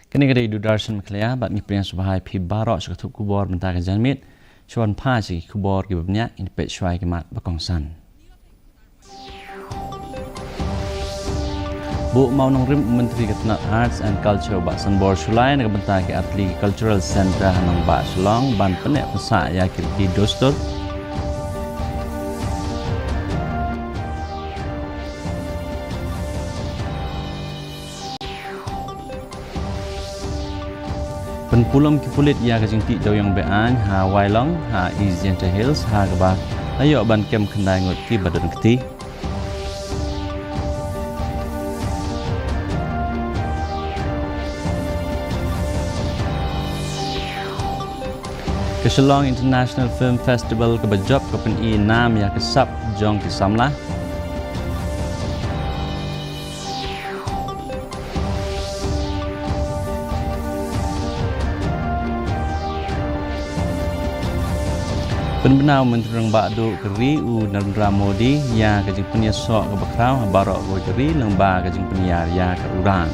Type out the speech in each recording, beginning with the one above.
Kini kada idu darshan makhlaya bat mi priyan subhai phi barok sakathuk kubor benta ka janmit chuan pha chi kubor ki babnya in pet shwai ki mat bakongsan. Bu Maunong Rim Menteri Ketenat Arts and Culture Bak Sanbor Sulai nak benta ki Atli Cultural Center hanang Bak Selong ban penek pesak ya kirti dostor. Penpulam ki pulit ya ka jingti daw yang bean ha Wailong ha East Hills ha ka ayo ban kem kendai ngot ki badan keti. Keselong International Film Festival ke bajop ke pen-i nam ya kesap jong ki samlah. Penbenau Menteri Bakdo Keri U Narendra Modi ya kajing penia sok ke bakrau barok go keri lengba kajing penia ya ke urang.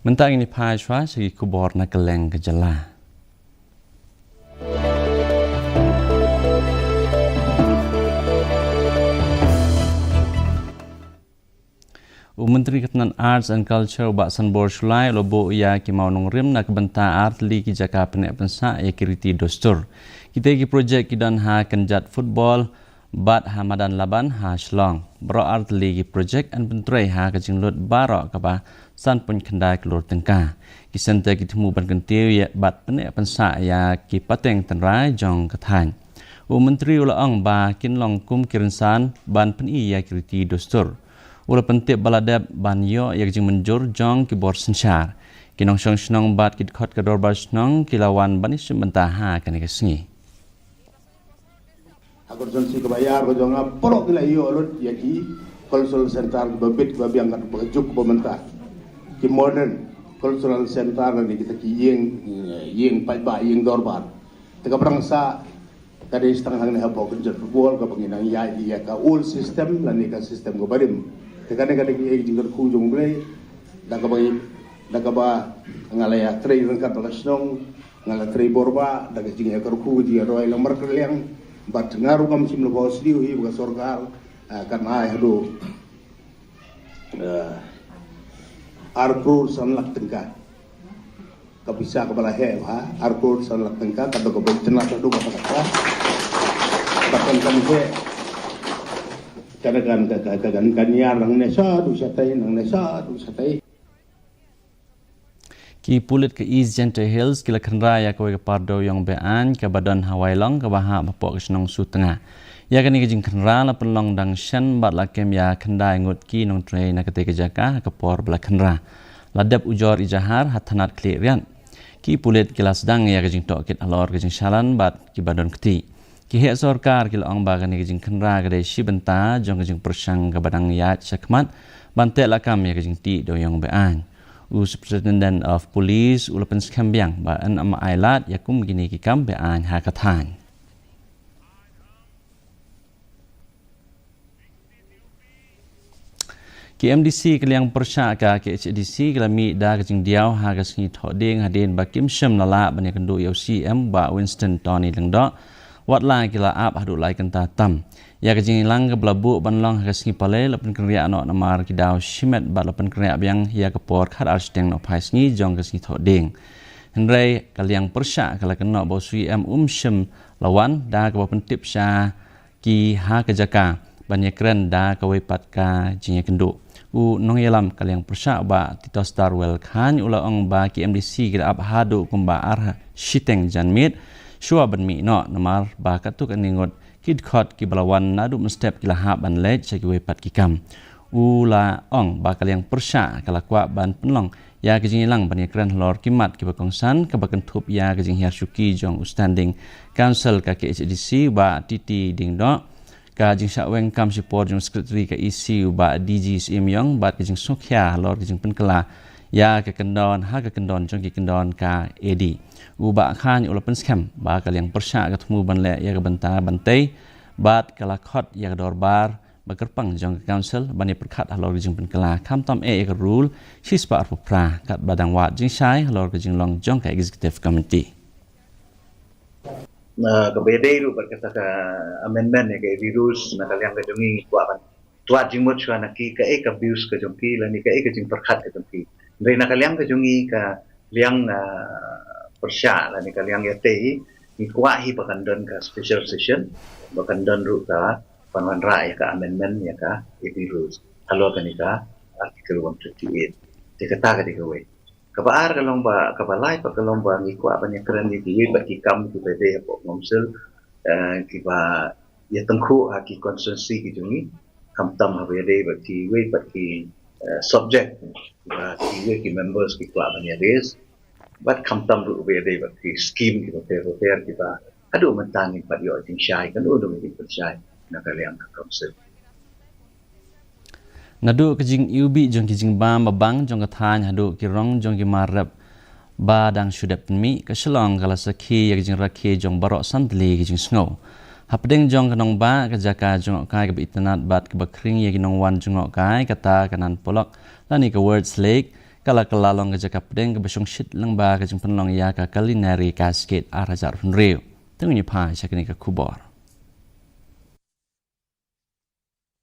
Mentang ini phai segi kubor na keleng ke jala. Menteri Ketenat Arts and Culture Bak Sanbor Sulai lobo ya ki Maunong Rim nak benta art li ki jaka penek pensa ya kiriti dostur. Kita ki projek ki dan ha kenjat football bat Hamadan Laban ha Shlong. Bro art li ki projek an pentrai ha kajing lut barok ka ba san pun kendai kelur tengka. Ki center ki temu ban kentiu ya bat penek pensa ya ki pateng tenrai jong kathan. Menteri ulaang ba kin long kum kirinsan ban peni ya kiriti dostur. Ula pentip baladab ban yo yak jing menjur jong ki bor sensyar. Kinong syong senong bat ki khot ka dorbar senong ki lawan banis mentaha kan kesngi. Agar jong si kebayar ko jong porok kila yo lut yaki cultural center babit babiang kan bajuk pementah. Ki modern cultural center ni kita ki yeng pai ba yeng dorbar. Teka prangsa kada istang hang ne hapo kenjat football ka panginang ya ka old system lan ni ka system go barim. Kadang-kadang kita juga kunjung beli, dah kaba ngalaya tray rengkat lasnong, ngalaya tray borba, dah kejingnya kerku dia roy lembar kerliang, bat ngaruh kami sim lepas diu hi bukan sorkal, karena itu arkur sanlak tengkah, kabisa kepala he, arkur sanlak tengkah, kata kau berjenah tu kata, bahkan kami he. Kadang-kadang kanyar nang nesa du satai nang nesa du satai ki pulit ke East Hills kila khenra ya ko ke pardo yang bean ke badan Hawailong ke baha bapok ke senong su tengah ya kani ke jing khenra la penlong dang shen bat la kem ya khendai ngut ki nong train na kete ke jaka ke por bela khenra ladap ujor ijahar hathanat klirian ki pulit kila sedang ya ke jing tok kit alor ke jing shalan bat ki badan keti ki hek sorkar kila ong bagan ke jing khenra ke de shi benta jong ke jing persang ke badang yat sakmat bantek lakam ya ke jing ti do yang bean Superintendent of Police ulapan skambiang ba an ama ailat yakum gini ki kam bean ha kathan ki MDC kaliang persya ka ki HDC kalami da ke jing diaw ha ka singi thoding hadin ba kim syam lala ban yakendu UCM ba Winston Tony lengdo wat la kila ap hadu lai kanta tam ya ke jing lang ke blabu ban long ka singi pale lapan kriya no namar ki daw shimet ba lapan kriya biang ya ke por khat arsteng no phai singi jong ka singi thoding henrei kaliang persya kala kena ba UCM syam lawan da ke ba pentip sya ki ha ke jaka ban yakren da ka wepat ka jing yakendu nong yelam kaliang persya ba Tito Starwell Khan ula ong ba ki MDC kira ap hadu kumba arha shiteng janmit shua ban mi no namar ba katuk aningot kid khot ki balawan nadu mestep kila ha ban lej sagi wepat ki kam ula ong ba kaliang persya kala kwa ban penlong ya kejing lang ban yakren lor kimat ki bakongsan ka bakan thup ya kejing hiar syuki jong standing council ka KHDC ba titi ding do ka jing saweng kam support jong secretary ka EC ba DG Sim Yong ba kejing sokhya lor kejing penkala ya ke kendon ha ke kendon jong ki kendon ka edi uba khan ulapen scam ba kaliang persya ka temu ban le ya ke banta bantai bat kala khot ya dorbar bakerpang jong council bani perkhat halor jing pen kala kham tam e ka rule shispa arpra kat badang wat jing shai halor jing long jong ka executive committee kebede lu berkata ke amendment ya ke virus na kalian ke jongi kuat tuat jimut shua na ki ke abuse ke jongki lani ke jing perkhat ke jongki dari na kalian ke jongi ka liang persya lani kalian ya tei ni kuat hi bakandon ka special session bakandon ru ka panwan ra ya ka amendment ya ka virus halo kan ka artikel 138 dikata ke dikawai kabar kalong ba kabalay pa kalong ba ngi kwa banya kran ni di ba ki kam ki bede po ngomsel ki ba ya tengku ha ki constituency ki jungi kam tam ha bede ba ki we ba ki subject ba ki we ki members ki kwa banya des but kam tam ru bede ba ki scheme ki ba ter ki ba adu mentang ni pa yo ting shai kan udu ni pa shai na kalian ka council ngadu kejing ubi jong kijing bam babang jong kathany hadu kirong jong ki marap badang shudap mi ka shlong kala sakhi ya kijing rakhi jong barok santli kijing snow hapdeng jong kanong ba ka jaka jong kai ka itnat bat ka bakring ya kinong wan jong kai kata kanan polok lani ka words lake kala kalalong ka jaka pdeng ka basong shit lang ba ka jing penlong ya ka culinary cascade arajar hunreu tengunyi pa sakini ka kubor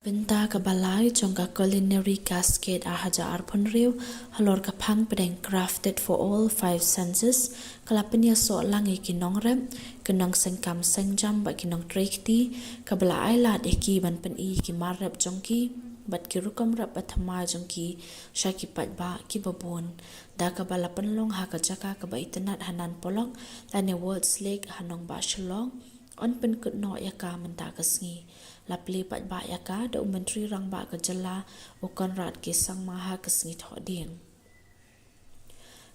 Benta ka balay jong ka culinary cascade ahaja arpon riu halor ka pang pedeng crafted for all 5 senses kalapenya so langi kinong rem kinong sengkam sengjam ba kinong trekti ka balay la deki ban pen I ki marap jongki bat ki rukom rap bathama jongki shaki pat ba ki babon da ka balapan long ha ka jaka ka ba itanat hanan polong lane words lake hanong ba shlong on pen kut no ya ka menta ka sngi lapli pat ba ya ka da menteri rang ba ka jala o konrad ke sang maha ka sngi thoding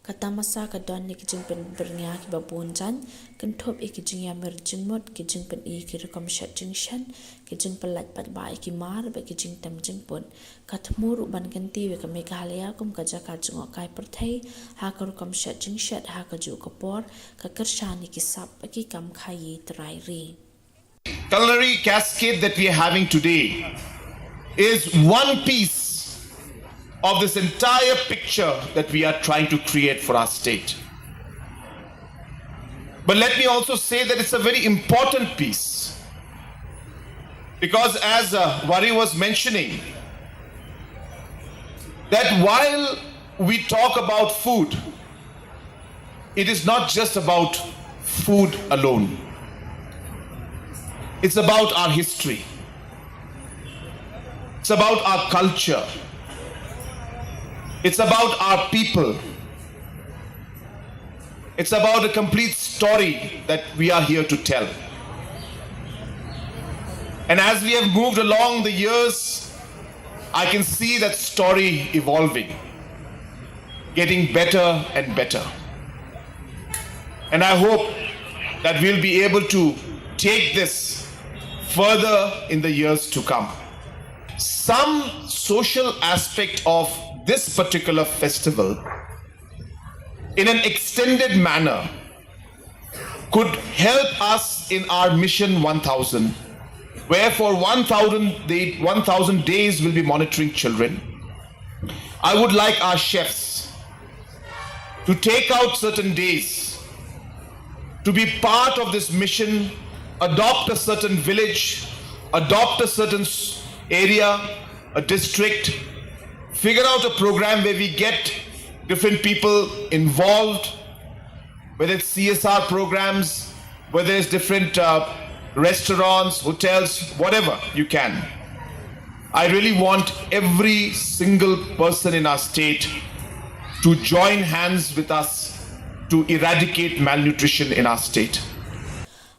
kata masa ka don ni kijing pen bernia ki babun jan kan thop e kijing ya mer jingmot kijing pen I ki rekom shat jingshan kijing pelat pat ba ki mar ba kijing tam jing pun kathmur ban ganti we ka meghalaya kum ka jaka jungo kai perthai ha ka rekom shat jingshat ha ka ju kapor ka karshani ki sap ki kam khai trai ri Culinary cascade that we are having today is one piece of this entire picture that we are trying to create for our state. But let me also say that it's a very important piece, because as Wari was mentioning, that while we talk about food, it is not just about food alone. It's about our history. It's about our culture. It's about our people. It's about a complete story that we are here to tell. And as we have moved along the years, I can see that story evolving, getting better and better. And I hope that we'll be able to take this further in the years to come. Some social aspect of this particular festival, in an extended manner, could help us in our Mission 1000, where for 1,000 days we'll be monitoring children. I would like our chefs to take out certain days to be part of this mission, adopt a certain village, adopt a certain area, a district, figure out a program where we get different people involved, whether it's CSR programs, whether it's different restaurants, hotels, whatever you can. I really want every single person in our state to join hands with us to eradicate malnutrition in our state.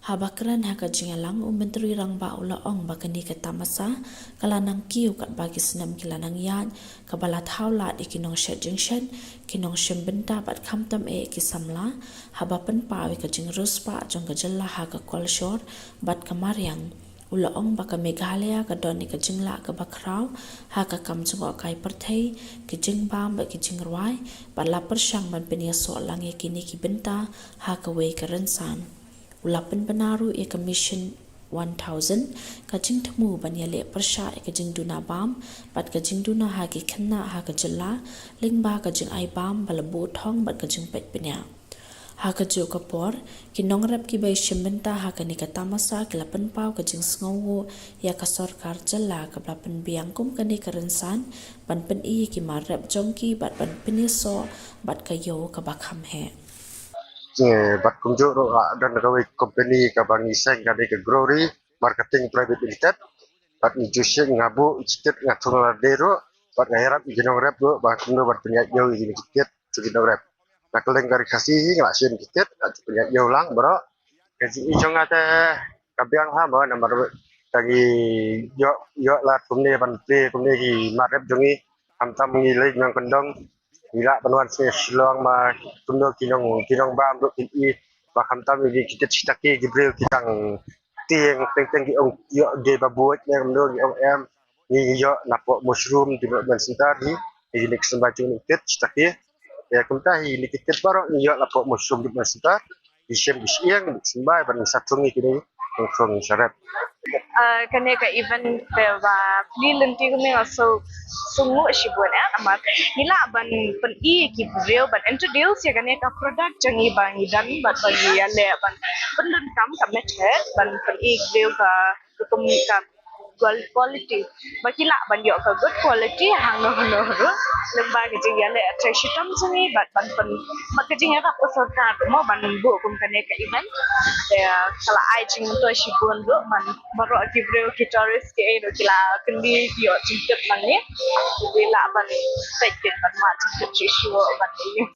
Habakran haka jingalang menteri rang ba ula ong bakani kata masa kalanang kiu kat bagi senam kilanang yat kabala thaulat ikinong shet jingshen kinong shembenta bat khamtam e kisamla habapan pa we ka jing ruspa jong ka jalla ha ka kolshor bat kamaryang ulaong baka Meghalaya ka doni ka jingla ka bakraw ha ka kam chungo kai parthei ki jingbam ba ki jingrwai ba la persyang ban penia so lang ye kini ki benta ha ka wei ka ransan ulapan banaru e commission 1000 ka jing thmu ban ya le persha e ka jing duna bam bat ka jing duna ha ki khanna ha ka jalla lingba ka jing ai bam bala bu thong bat ka jing pet penya ha ka ju ka por ki nongrap ki bai shimbenta ha ka ni ka tamasa ki lapan pau ka jing sngowo ya ka sarkar jalla ka lapan biang kum ka ni ka ransan ban pen i ki marap jongki bat ban peni so bat ka yo ka bakham he bat kunjuk dan gawe company ka bangi seng ka de glory marketing private limited bat ni jusing ngabu ciket ngatung ladero bat ngayarap ginong rep do bat kuno bat penyak yo gini ciket ginong rep nak leng gari kasih ngelasin ciket penyak yo lang bro kasi ijong ate kabiang ha mo nomor tagi yo la kumne ban pe kumne ki marep jongi tam ngi le nang kendong gila penuan selong ma tundo kinong bam do i ba tam ni kita citake gibril kitang tieng teng ki ong yo de babuat yang ndo ki ong em ni yo napo mushroom di ban sintar ni nek sembaju ni ket citake ya kumta hi ni ket baro ni yo napo mushroom di ban sintar di shem di siang sembai ban satungi kini ong syarat kane ka event te wa lilin ti kami also sungu shibun amat nila ban pen I ki real ban introduce ya kane ka product jangi bang dan bat bagi ya le ban pendun kam ka method ban pen I real ka quality bakila ban yo ka good quality hang no lemba ke jing ya le attraction tam sini bat ban pen mak ke jing ya ka sarkar mo ban bu kum kane ka event ya kala ai jing to shibun do man baro ki breu ki tourist ke no kila kendi yo jingket mang ni bila ban take ban ma jingket issue ban ni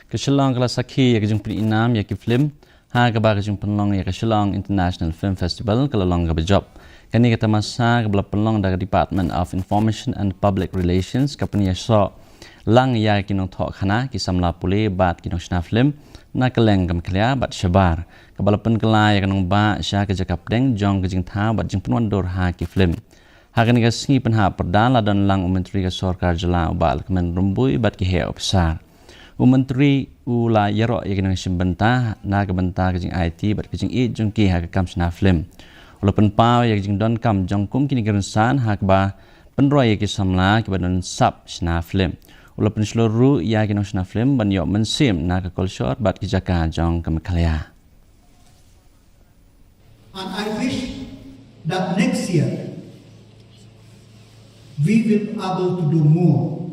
Keselang kala sakhi ya kejung pin inam ya ki film ha ka ba kejung penlong ya Keselang International Film Festival kala long ka job kani kata masa ka bla penlong dari Department of Information and Public Relations ka penia so lang ya kinong tho khana ki samla pule bat kinong shna film na keleng kam klia bat shabar ka bala pen kala ya kanong ba sha ka jakap deng jong ka jing tha bat jing penwan dor ha ki film ha kani ka singi penha perdan la dan lang menteri ka sarkar jala bal kemen rumbui bat ki he officer Menteri ula yaro yakin simbenta na ka benta ka jing IT bat ka jing I jong ki ha ka kam sna film ulapan pau ya jing don kam jong kum kini gerensan ha ka ba penroy ya ki samla ki badon sap sna film ulapan seluruh ya ki sna film ban yo mensim na ka kolshor bat ki jaka jong ka Meghalaya and I wish that next year we will be able to do more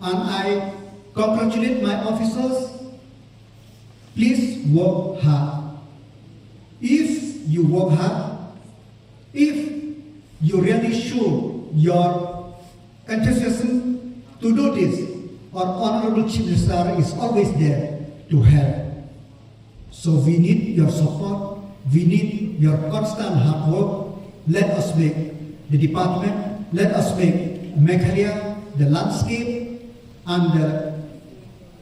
and I congratulate my officers. Please work hard. If you work hard, if you really show your enthusiasm to do this, our Honorable Chief Minister is always there to help. So we need your support. We need your constant hard work. Let us make the department, let us make Meghalaya, the landscape, and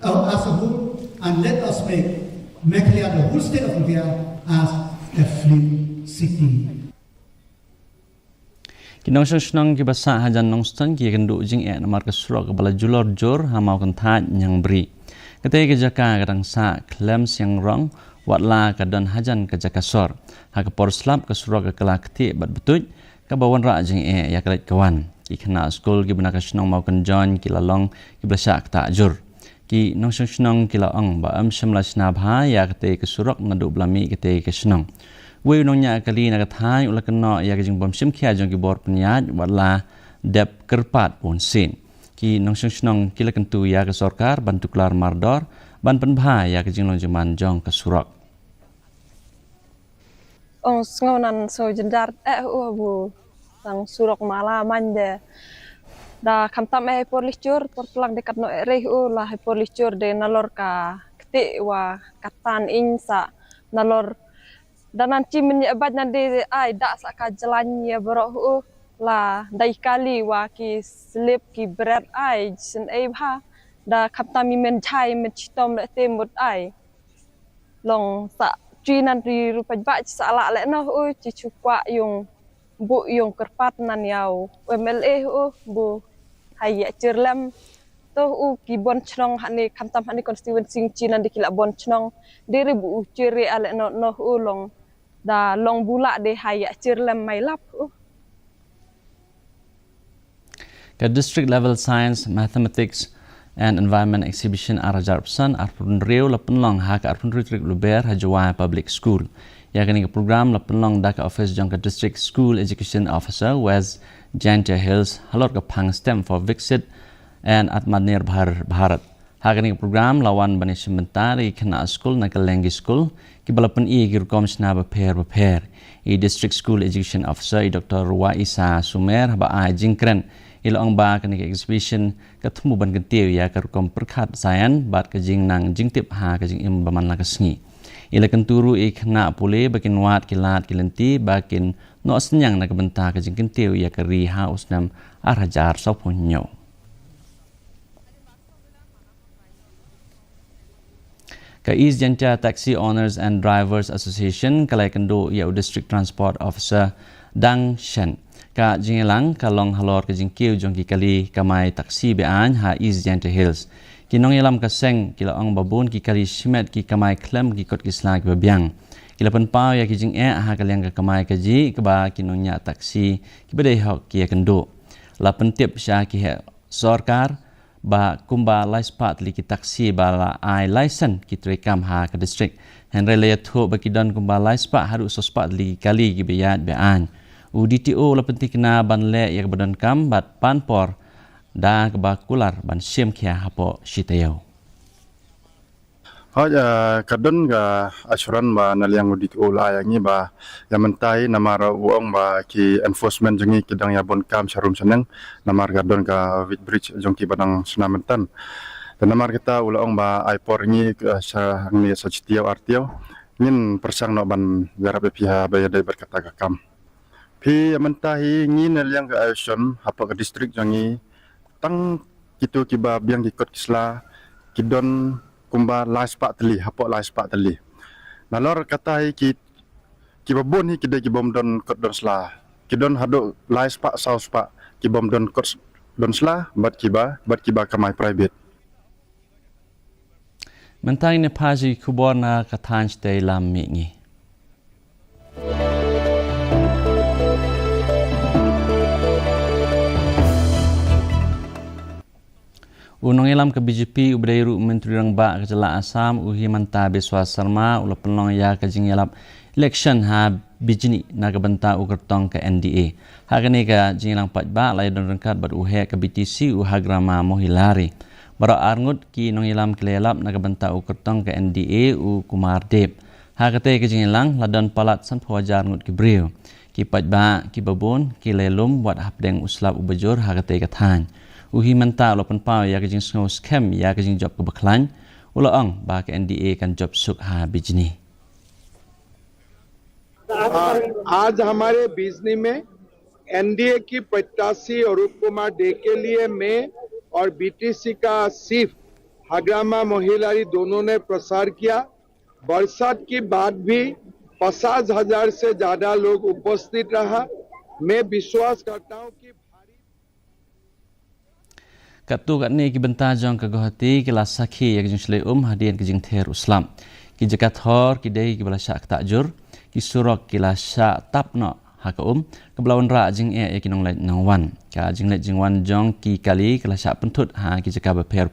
as a whole, and let us make Meghalaya, the whole state of India, as a film city. Kinong senang ki basa hajan nong stan ki kendu jing namar ka surok bala julor jor ha mau kan tha nyang bri kate ke jaka kadang sa klem siang rong watla ka don hajan ka jaka sor ha ka por slap ka surok ka kala kti bat betuj ka bawan ra jing ya kalit kawan ki khana school ki bana ka senang mau kan jon ki lalong ki basa ta jur ki nong senang ki la ong ba am samla sna bha ya kate ka surok ngadu blami kate ka senang we nongnya kali na kathai ula keno ya jing bom sim khia jong ki bor pnyat wala dep kerpat pun sin ki nong senang ki la kentu ya ka sarkar bantu klar mardor ban pen bha ya jing long jaman jong ka surok ong sngonan so jendar bu sang surok mala mande da kamtam por licur por pelang dekat no reh la por licur de nalor ka kti wa katan insa nalor dan nanti menyebab nanti ai dak saka jalan ya bro la dai kali wa ki slip ki berat ai sen ai bha da kamtam men chai men chitom le temut ai long sa Cinan di rupa ba salah le no cicukwa yung bu yung kerpat nan yau MLA bu hayya cirlem to ki bon chnong hani kamtam hani constituency cinan di kila bon chnong diri bu ciri ale no long da long bula de hayya cirlem mai lap Ke district level science, mathematics and environment exhibition arajar pesan arpun reu lapen long ha ka arpun ritrik luber hajwa public school ya kini program lapen long dak office jong ke district school education officer West Janta Hills halor ke pang stem for Viksit and Atmanir Bharat ha kini program lawan bani sementari kena school na kelengi school ki balapen I girkom sna beper I district school education officer I Dr. Waisa Sumer ba a jingkren ilong ba kani exhibition ketemu ban kentiu ya kerkom perkat sayan bat kejing nang jingtip ha kejing im baman la kesngi ila kenturu ikna pule bakin wat kilat kilenti bakin no senyang na kebenta kejing kentiu ya keri ha usnam arajar sopunyo ka East Janta Taxi Owners and Drivers Association kalai kendo ya district transport officer Dang Shen ka jingelang kalong halor ke jingkiu jong ki kali kamai taksi bean ha East Janta Hills kinong yalam ka seng kila ong babun ki kali simet ki kamai klem ki kot kisla ki babiang kila pen pau ya ki jing ha kaliang ka kamai ka ji ke ba kinong nya taksi ki bedai hok ki kendo la pentip sya ki he sarkar ba kumba laispat li ki taksi ba la ai license ki trekam ha ka district henry le thu ba ki don kumba laispat haru sospat li kali ki bayat bean UDTO la penting kena ban le ya badan kam bat panpor da kebakular ban sim kia hapo sitayau. Kadon ga asuran ba naliang UDTO la yangi ba yang mentai namara uang ba ki enforcement jengi kidang ya bon kam sarum seneng namar kadon ga bridge jong ki badang senamentan. Dan namar kita ulang ba aipor ni sa ni sa citiau artiau ngin persang no ban garap pihak bayar dari berkata kam. Pi mentahi ngin yang ke action apa ke distrik jangi tang kitu kiba biang ikut kisla kidon kumba laispak teli apa laispak teli nalor kata ki kibabon hi kidai kibom don kot don sla kidon hado laispak sauspak kibom don kot don sla bat kiba kamai private mentahi ne paji kuborna katan stay lam mingi Unong ilam ke BJP ubdairu menteri rangba ke jela Asam uhi manta beswa sarma ula pelong ya ke jing yalap election ha bijini na ke benta ukertong ke NDA. Ha kini ke jing ilang patba lai don rengkat bat uhe ke BTC uha grama mohilari. Bara arngut ki nong ilam ke lelap na ke benta ukertong ke NDA u Kumar Deb. Ha kate ke jing ilang ladon palat san pwajar ngut ke briu. Ki patba ki babun ki lelum buat hapdeng uslap ubajur ha kate ke than. Uhi menta lopan pau ya kejing snow scam ya kejing job kebaklan ula ong ba ke NDA kan job suk ha bijni आज हमारे बिजनी में एनडीए की प्रत्याशी अरूप कुमार डे के लिए मैं और बीटीसी का सीफ हग्रामा मोहिलारी दोनों ने प्रसार किया बरसात की बाद भी 50,000 से ज्यादा लोग उपस्थित रहा मैं विश्वास करता हूं कि Katu kat ni ki benta jong ke gohati ki la sakhi ya kejing shlei hadian kejing ther uslam ki jakat hor ki dei ki bala syak takjur ki surok ki la syak tapno ha ka ke belawan ra jing ya ki nong lai nang wan ka jing lai jing wan jong ki kali ki la syak pentut ha ki jaka ba per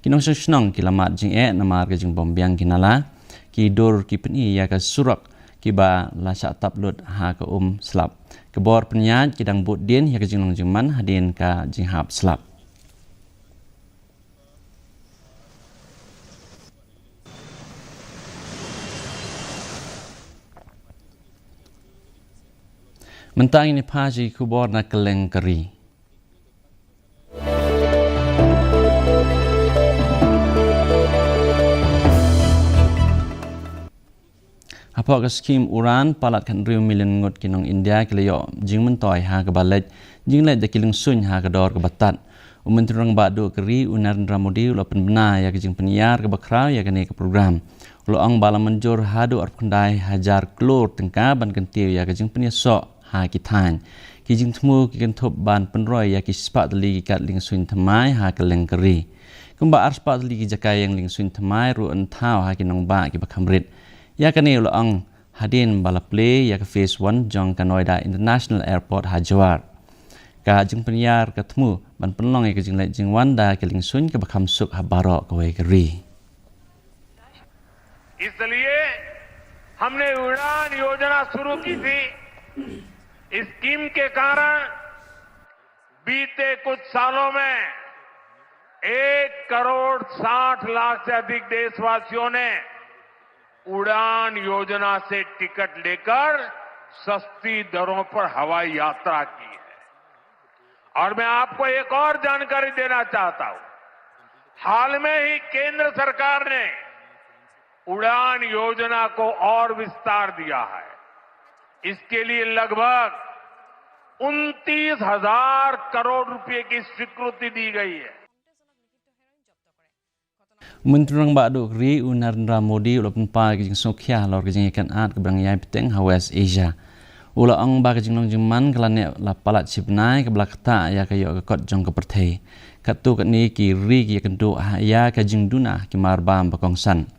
ki nong snong ki la mat jing namar ke jing bombyang ki nala ki dur ki peni ya ka surok ki ba la syak taplut ha ka slap ke bor penyat ki dang bud din ya ke jing nong jingman hadian ka jing hap slap Mentang ini paji kubor na keleng keri. Apa ke skim uran palat kan riu million ngot kinong India kelayo jing mentoy ha ke balet jing let de kilung sun ha ke dor ke batat. Menteri rang badu keri Narendra Modi ula penbena ya ke jing penyiar ke bakrau ya ke ne ke program. Ulang bala menjur hadu arpundai hajar klor tengka ban kentiu ya kajing penyesok ha kitan. Kijing temu kikentop ban penroy ya kispat lagi kat lingsuin temai ha keleng keri. Kumba arspat lagi jakai yang lingsuin temai ru entau ha kinong ba ki bakamrit. Ya kani ulang hadin bala play ya ke phase 1 jong ka Noida International Airport Hajawar. Ka jing penyar ketemu ban penlong ya kajing lek jing wanda ke lingsuin ke bakam suk ha barok ke wai keri. इसलिए हमने उड़ान योजना शुरू की थी। इस स्कीम के कारण बीते कुछ सालों में 1,60,00,000 से अधिक देशवासियों ने उड़ान योजना से टिकट लेकर सस्ती दरों पर हवाई यात्रा की है। और मैं आपको एक और जानकारी देना चाहता हूं। हाल में ही केंद्र सरकार ने उड़ान योजना को और विस्तार दिया है। इसके लिए लगभग 29,000 करोड़ रुपए की स्वीकृति दी गई है। Menteri Rang Baduk Ri Narendra Modi ulah penpa kejing Sokhia lor kejing ikan at kebrang yai peteng ha West Asia. Ulah ang ba kejing long jeman kelane la palat sibnai ke belakta ya kayo ke kot jong ke perthai. Katu kat ni ki ri ki kendo ya kejing duna ki marbam bakongsan.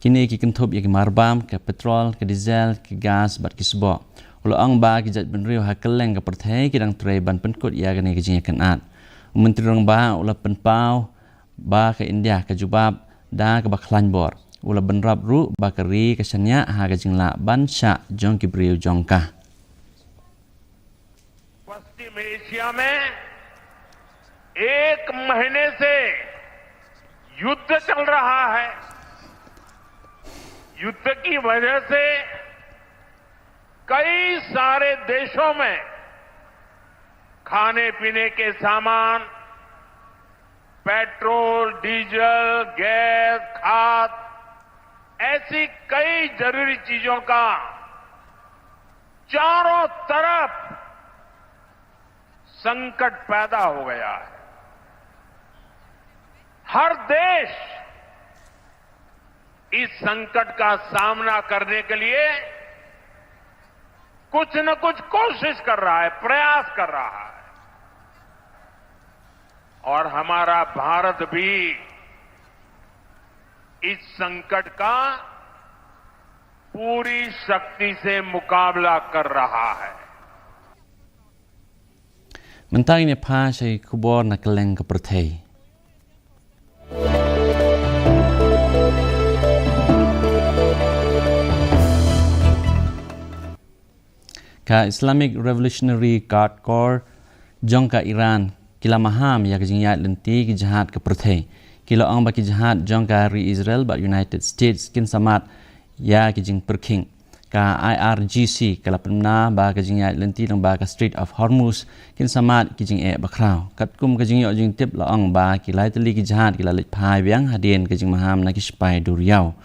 Kini ki kentop ya ki marbam ke petrol ke diesel ke gas bat ki sebok. Ulah ang ba ki jat benriu ha keleng ke perthai ki dang tray ban penkut ya kani kejing ikan at. Menteri Rang Ba ulah penpau ba ke India ke jubab da ke baklan bor ulah benrab ru ba ke ri ke sanya ha ke jingla ban sha jong ki briu jongka. पश्चिम एशिया में 1 महीने से युद्ध चल रहा है। युद्ध की वजह से कई सारे देशों में खाने पीने के सामान, पेट्रोल, डीजल, गैस, खाद ऐसी कई जरूरी चीजों का चारों तरफ संकट पैदा हो गया है। हर देश इस संकट का सामना करने के लिए कुछ न कुछ कोशिश कर रहा है, प्रयास कर रहा है। और हमारा भारत भी इस संकट का पूरी शक्ति से मुकाबला कर रहा है। Mentang ini pa syai kubor na keleng ke perthai. Ka Islamic Revolutionary Guard Corps jong ka Iran kila maham ya kejing yat lenti ki jahat ke perthai. Kila ang baki jahat jong ka ri Israel ba United States kin samat ya kejing perking. Ka IRGC kala pemna ba kejing yat lenti lang ba ka Strait of Hormuz kin samat kejing bakraw. Kat kum kejing yo jing tip la ang ba kilai teli ki jahat kila lit phai biang hadien kejing maham na ki spai duriau.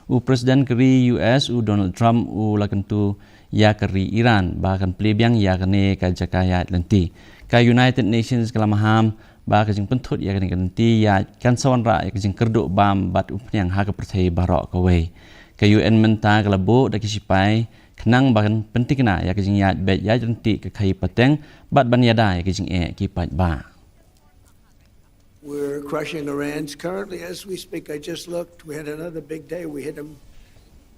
U Presiden keri US u Donald Trump u lakentu ya keri Iran bahkan plebiang ya kene ka jakayat lenti. Ka United Nations kala maham ba kejing pentut ya kene lenti ya kan sawanra ya kejing kerduk bam bat upnyang ha ka perthai barok ka wei. Ka UN menta kala bo da kisipai kenang bahkan penting na ya kejing ya bet ya lenti ka kai pateng bat ban yada ya kejing ki pat ba. We're crushing Iran currently as we speak. I just looked. We had another big day. We hit them.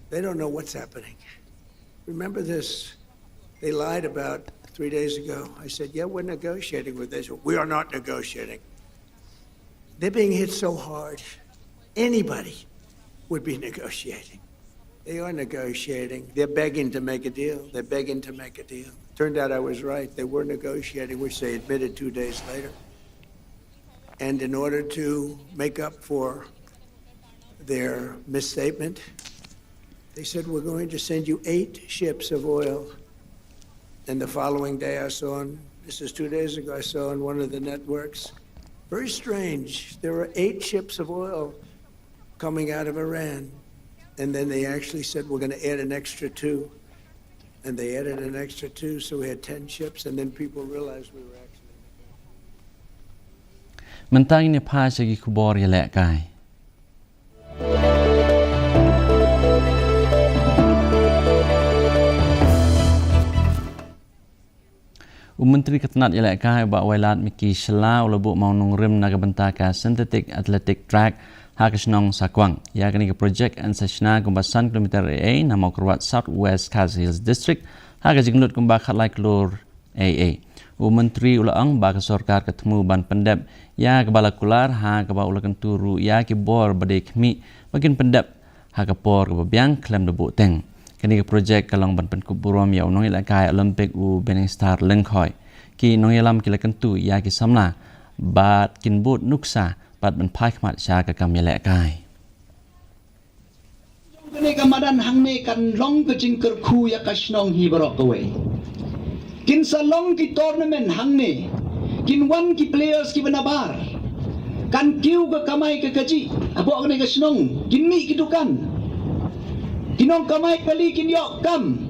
They don't know what's happening. Remember this? They lied about 3 days ago. I said, yeah, we're negotiating with Israel. We are not negotiating. They're being hit so hard. Anybody would be negotiating. They are negotiating. They're begging to make a deal. They're begging to make a deal. Turned out I was right. They were negotiating, which they admitted 2 days later. And in order to make up for their misstatement, they said, we're going to send you 8 ships of oil. And the following day I saw, this is 2 days ago, I saw on one of the networks, very strange, there were 8 ships of oil coming out of Iran. And then they actually said, we're going to add an extra 2. And they added an extra 2, so we had 10 ships, and then people realized we were actually... Mentang ini pa syai kubor ya lek kai. Menteri Ketenat Yelek Kai Bak Wailat Miki Shela Ulabu Maunung Rim Naga Bentaka Synthetic Athletic Track Hakasnong Sakwang. Ya kini ke projek Ansashna Kumbasan kilometer AA nama Kurwat South West Khas Hills District Haga Jinglut Kumbak Khatlai Klur AA. Menteri Ulaang Bak Sorkar ketemu ban pendep ya kebala kular ha keba ulakan turu ya ki bor badai kemi bagian pendep ha kapor kebabiang klaim debu teng. Kini ke projek kalong ban penkuburom ya unong ila kai Olympic Bening Star Lengkhoi ki nong yalam kila kentu ya ki samla bat kin but nuksa bat ban pai khmat sha ka kam yala kai kini kamadan hangne kan long ke jingker khu ya kasnong hi barok we kin salong ki tournament hangne kin wan ki players ki benabar kan kiu ke kamai ke kaji abo kene kasnong kin mi ki dukan kinong kamay kali kinyok kam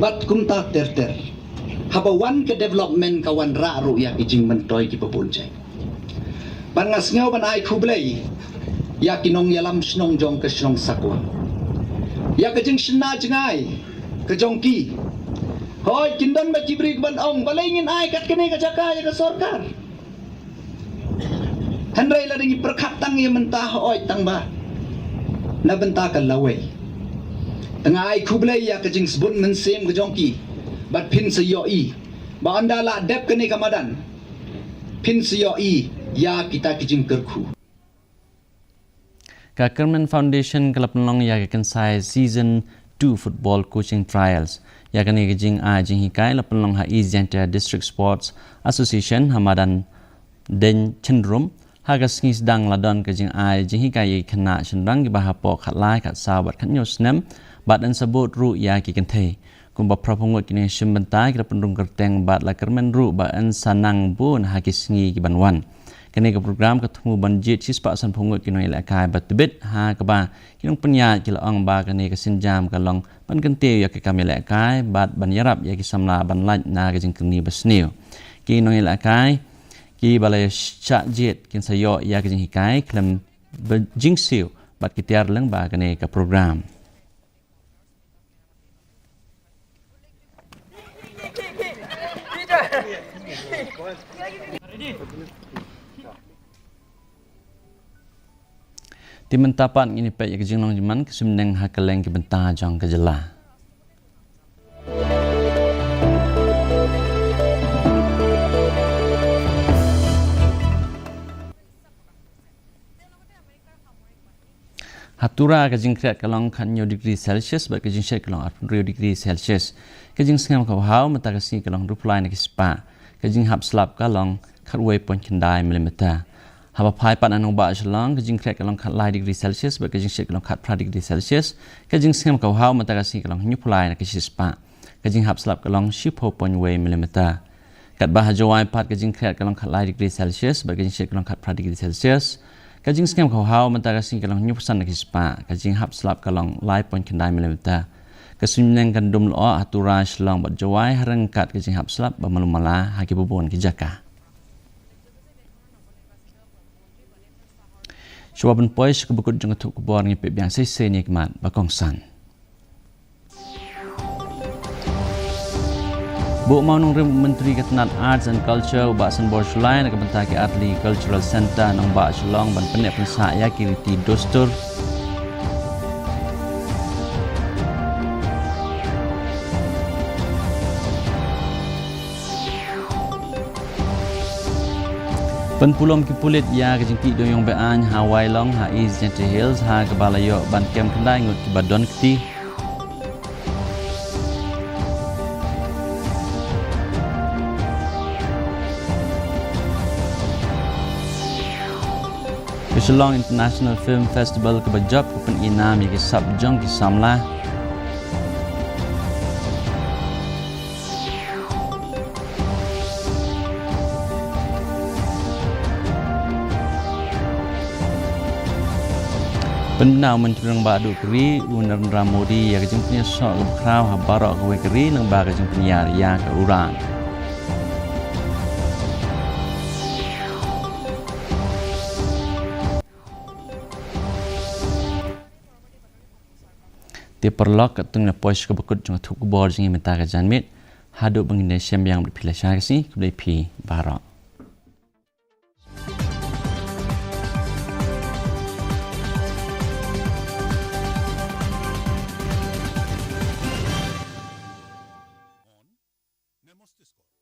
bat kumta ter habawan ke development kawan raru ya kijing mentoy ki papunjay pangas ngaw ban ay kublay ya kinong yalam snong jong ke snong sakwa ya kijing sna jengay ke jongki hoy kindon ba kibri ban ong balingin ay kat kene ka jaka ya ke sorkar handray la dingi perkatang ya mentah hoy tang ba na bentakan laway tengah ai kublai ya kejing sebut mensem ke jongki bat pin seyoi ba andala dep kene kamadan pin seyoi ya kita kejing kerku ka Kerman Foundation kelap nolong ya kan sai season 2 football coaching trials ya kan kejing a jing hikai lap nolong ha East District Sports Association hamadan den cenderum Hagas ngis dang ladon kejing ai jing kai khana chendang ki bahapok khatlai khat sawat khat nyos nem bat an sabut ru ya ki kenthe kum ba prapungot kini simbentai ki pendung kerteng bat la kermen ru ba an sanang bun hakis ngi ki banwan kene ke program ketemu banjit sispa san pungut kini la kai bat bit ha ka ba kinong penya ki laong ba kene ke sinjam kalong ban kente ya ki kamela kai bat ban yarap ya ki samla ban laj na kejing keni basniu ki nong la kai ki balai cak jet kin sayo ya kejing hikai klem jing siu bat kitiar leng ba kene ka program di mentapan ini pe ya kejing long jiman kesimneng hakeleng ki bentah jong kejela Hatura kejing kriat kalong kanyo degree Celsius ba kejing syek kalong 8 degree Celsius kejing sengam kau hau mata kasi kalong ruplai na kispa kejing hap slap kalong khatway pon kendai milimeter haba pai pat anong ba shalong kejing kriat kalong khatlai degree Celsius ba kejing syek kalong 8 degree Celsius kejing sengam kau hau mata kasi kalong nyuplai na kispa kejing hap slap kalong 10.2 milimeter kat bahajawai pat kejing kriat kalong khatlai degree Celsius ba kejing syek kalong 8 degree Celsius kajing skam kau hau mentara sing kalong nyupusan lagi spa kajing hap slap kalong lai pon kendai milimeter kesunyang kandum lo atura shlong bat jawai harengkat kajing hap slap ba malumala haki bubon ki jaka Syuaban pois kebukut jeng tuk kubor ngi pe biang sese nikmat bakongsan Bu Maunung Rim Menteri Ketenat Arts and Culture Ubak Senbor Sulai nak bentaki Atli Cultural Center nang Bak Shalong ban penek pensak ya kiriti dostur Penpulom kipulit ya kejengki doyong bean Hawaii Long ha East Hills ha kebalayo ban kem kendai ngut kibadon keti Shillong International Film Festival ke Bajab ke penginam yang kisab jong kisamlah Penau Menteri Badu Keri Narendra Modi yang kejemputnya sok lebkrau habarok ke Keri lembah kejemputnya ya ke urang Di perlok ketung na pois ke bekut jong tuk bor jing meta ka janmit haduk bengine sembiang berpilih syarisi kebelah pi barak. Nemos Discord.